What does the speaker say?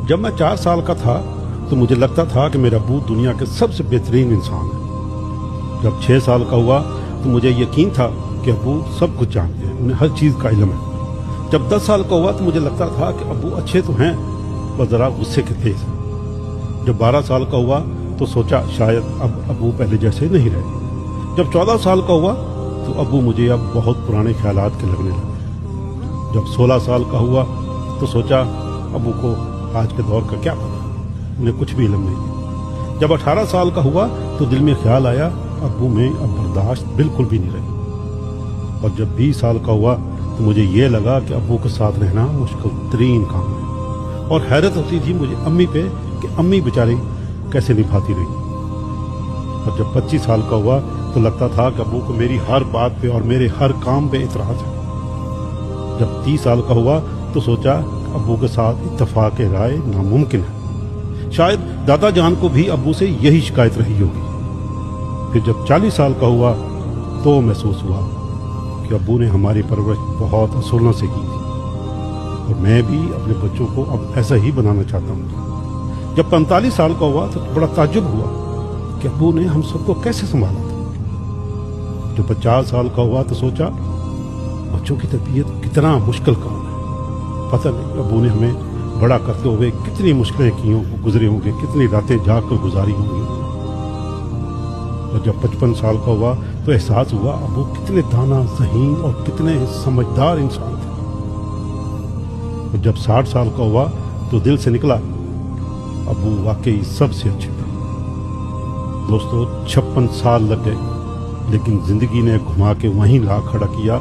जब मैं 4 साल का था तो मुझे लगता था कि मेरा अब्बू दुनिया के सबसे बेहतरीन इंसान है। जब 6 साल का हुआ तो मुझे यकीन था कि अब्बू सब कुछ जानते हैं, उन्हें हर चीज़ का इल्म है। जब 10 साल का हुआ तो मुझे लगता था कि अब्बू अच्छे तो हैं पर ज़रा गुस्से के तेज हैं। जब 12 साल का हुआ तो सोचा शायद अब अब्बू पहले जैसे नहीं रहे। जब 14 साल का हुआ तो अब्बू मुझे अब बहुत पुराने ख्यालात के लगने लगे। जब 16 साल का हुआ तो सोचा अब्बू को आज के दौर का क्या पता, उन्हें कुछ भी इल्म नहीं। जब 18 साल का हुआ तो दिल में ख्याल आया अब्बू में अब बर्दाश्त बिल्कुल भी नहीं रही। और जब 20 साल का हुआ तो मुझे ये लगा कि अब्बू के साथ रहना मुश्किल तरीन काम है। और हैरत होती थी मुझे अम्मी पे कि अम्मी बेचारी कैसे निभाती रही। और जब 25 साल का हुआ तो लगता था कि अब्बू को मेरी हर बात पे और मेरे हर काम पे इतराज़ है। जब 30 साल का हुआ तो सोचा अब्बू के साथ इत्तेफाक राय नामुमकिन है। शायद दादा जान को भी अब्बू से यही शिकायत रही होगी। फिर जब 40 साल का हुआ तो महसूस हुआ कि अब्बू ने हमारी परवरिश बहुत असूलों से की थी और मैं भी अपने बच्चों को अब ऐसा ही बनाना चाहता हूँ। जब 45 साल का हुआ तो बड़ा ताज्जुब हुआ कि अब्बू ने हम सबको कैसे संभाला था। जब 50 साल का हुआ तो सोचा बच्चों की तरबियत कितना मुश्किल काम है। पता नहीं अब्बू ने हमें बड़ा करते हुए कितनी मुश्किलें की होंगी, गुजरे होंगे, कितनी रातें जाग कर गुजारी होंगी। और जब 55 साल का हुआ तो एहसास हुआ अब्बू कितने दाना ज़हीन और कितने समझदार इंसान थे। और जब 60 साल का हुआ तो दिल से निकला अब्बू वाकई सबसे अच्छे थे। दोस्तों 56 साल लग गए लेकिन जिंदगी ने घुमा के वहीं ला खड़ा किया।